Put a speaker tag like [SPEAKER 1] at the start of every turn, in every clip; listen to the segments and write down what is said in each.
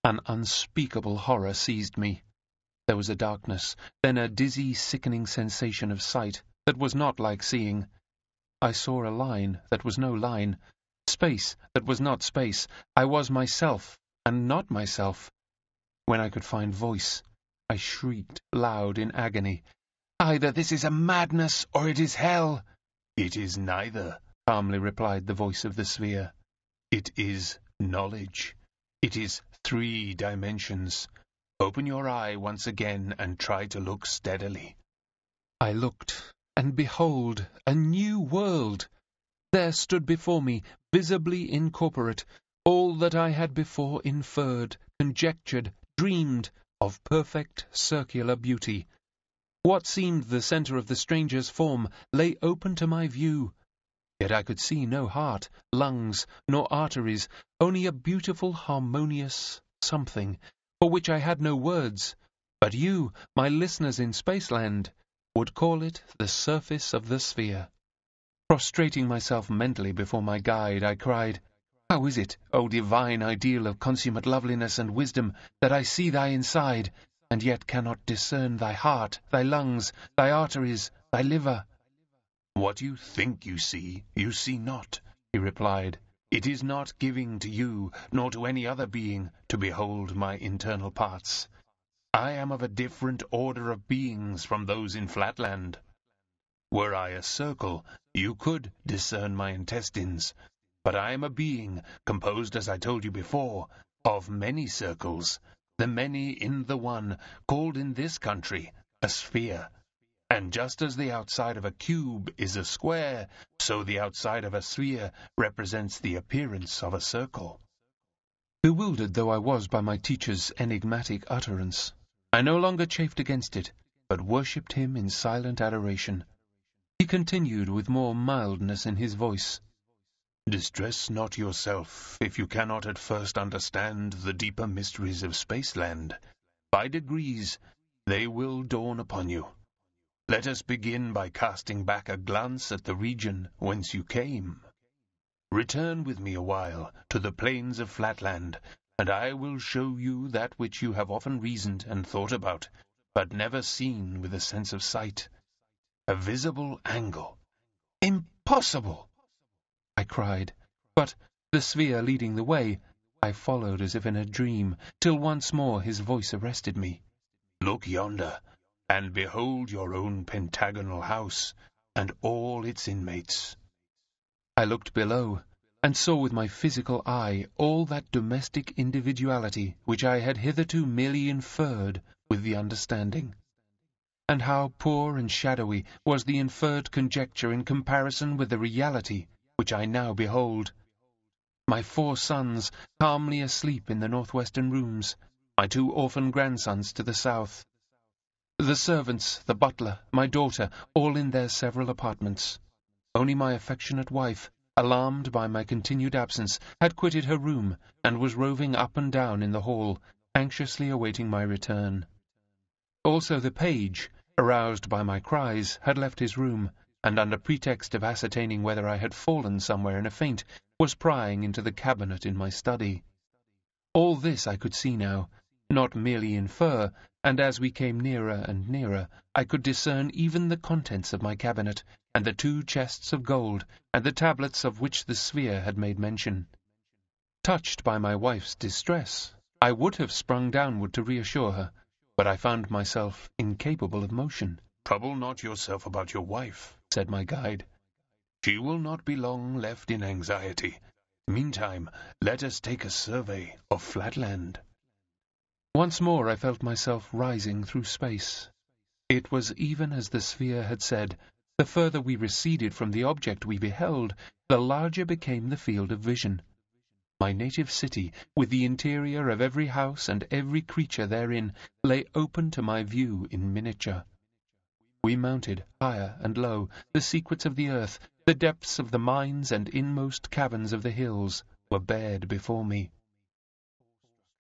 [SPEAKER 1] An unspeakable horror seized me. There was a darkness, then a dizzy, sickening sensation of sight that was not like seeing. I saw a line that was no line, space that was not space. I was myself, and not myself. When I could find voice, I shrieked loud in agony. "Either this is a madness, or it is hell."
[SPEAKER 2] "It is neither,"
[SPEAKER 1] calmly replied the voice of the sphere.
[SPEAKER 2] "It is knowledge. It is 3 dimensions. Open your eye once again and try to look steadily."
[SPEAKER 1] I looked, and behold, a new world! There stood before me, visibly incorporate, all that I had before inferred, conjectured, dreamed, of perfect circular beauty. What seemed the centre of the stranger's form lay open to my view. Yet I could see no heart, lungs, nor arteries, only a beautiful, harmonious something, for which I had no words, but you, my listeners in Spaceland, would call it the surface of the sphere. Prostrating myself mentally before my guide, I cried, "How is it, O divine ideal of consummate loveliness and wisdom, that I see thy inside, and yet cannot discern thy heart, thy lungs, thy arteries, thy liver?"
[SPEAKER 2] "What you think you see not," he replied. "It is not giving to you, nor to any other being, to behold my internal parts. I am of a different order of beings from those in Flatland. Were I a circle, you could discern my intestines, but I am a being, composed, as I told you before, of many circles, the many in the one, called in this country a sphere. And just as the outside of a cube is a square, so the outside of a sphere represents the appearance of a circle."
[SPEAKER 1] Bewildered though I was by my teacher's enigmatic utterance, I no longer chafed against it, but worshipped him in silent adoration. He continued with more mildness in his voice,
[SPEAKER 2] "Distress not yourself if you cannot at first understand the deeper mysteries of Spaceland. By degrees they will dawn upon you. Let us begin by casting back a glance at the region whence you came. Return with me a while to the plains of Flatland, and I will show you that which you have often reasoned and thought about, but never seen with a sense of sight. A visible angle."
[SPEAKER 1] "Impossible!" I cried, but, the sphere leading the way, I followed as if in a dream, till once more his voice arrested me.
[SPEAKER 2] "Look yonder, and behold your own pentagonal house, and all its inmates."
[SPEAKER 1] I looked below, and saw with my physical eye all that domestic individuality which I had hitherto merely inferred with the understanding. And how poor and shadowy was the inferred conjecture in comparison with the reality which I now behold. My 4 sons calmly asleep in the northwestern rooms, my 2 orphan grandsons to the south. The servants, the butler, my daughter, all in their several apartments. Only my affectionate wife, alarmed by my continued absence, had quitted her room, and was roving up and down in the hall, anxiously awaiting my return. Also the page, aroused by my cries, had left his room, and under pretext of ascertaining whether I had fallen somewhere in a faint, was prying into the cabinet in my study. All this I could see now, not merely infer, and as we came nearer and nearer, I could discern even the contents of my cabinet, and the 2 chests of gold, and the tablets of which the sphere had made mention. Touched by my wife's distress, I would have sprung downward to reassure her, but I found myself incapable of motion.
[SPEAKER 2] "Trouble not yourself about your wife," said my guide. "She will not be long left in anxiety. Meantime, let us take a survey of Flatland."
[SPEAKER 1] Once more I felt myself rising through space. It was even as the sphere had said. The further we receded from the object we beheld, the larger became the field of vision. My native city, with the interior of every house and every creature therein, lay open to my view in miniature. We mounted higher and low. The secrets of the earth, the depths of the mines and inmost caverns of the hills, were bared before me.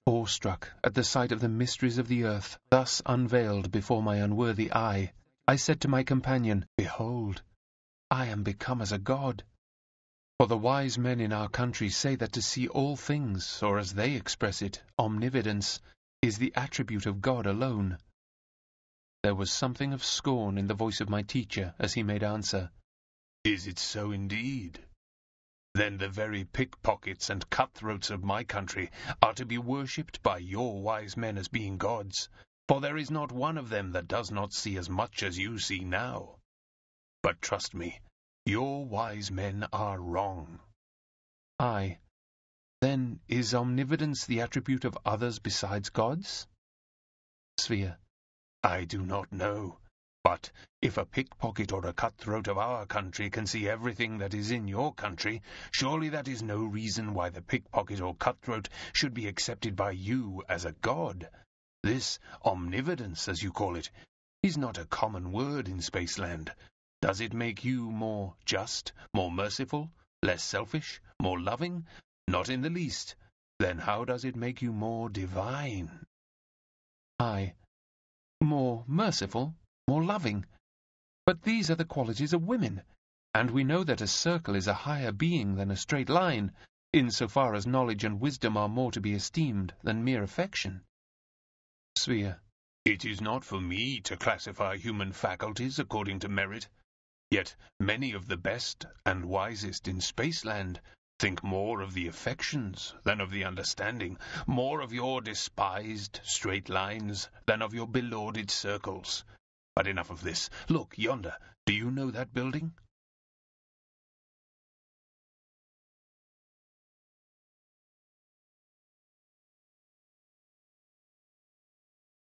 [SPEAKER 1] Awestruck at the sight of the mysteries of the earth thus unveiled before my unworthy eye, I said to my companion, "Behold, I am become as a god." For the wise men in our country say that to see all things, or as they express it, omnividence, is the attribute of God alone. There was something of scorn in the voice of my teacher as he made answer.
[SPEAKER 2] Is it so indeed? Then the very pickpockets and cutthroats of my country are to be worshipped by your wise men as being gods, for there is not one of them that does not see as much as you see now. But trust me, your wise men are wrong.
[SPEAKER 1] Aye. Then is omnividence the attribute of others besides gods? Sphere.
[SPEAKER 2] I do not know. But if a pickpocket or a cutthroat of our country can see everything that is in your country, surely that is no reason why the pickpocket or cutthroat should be accepted by you as a god. This omnividence, as you call it, is not a common word in Spaceland. Does it make you more just, more merciful, less selfish, more loving? Not in the least. Then how does it make you more divine?
[SPEAKER 1] Aye. More merciful, more loving. But these are the qualities of women, and we know that a circle is a higher being than a straight line, in so far as knowledge and wisdom are more to be esteemed than mere affection. Sphere.
[SPEAKER 2] It is not for me to classify human faculties according to merit. Yet many of the best and wisest in Spaceland think more of the affections than of the understanding, more of your despised straight lines than of your belauded circles. But enough of this. Look, yonder. Do you know that building?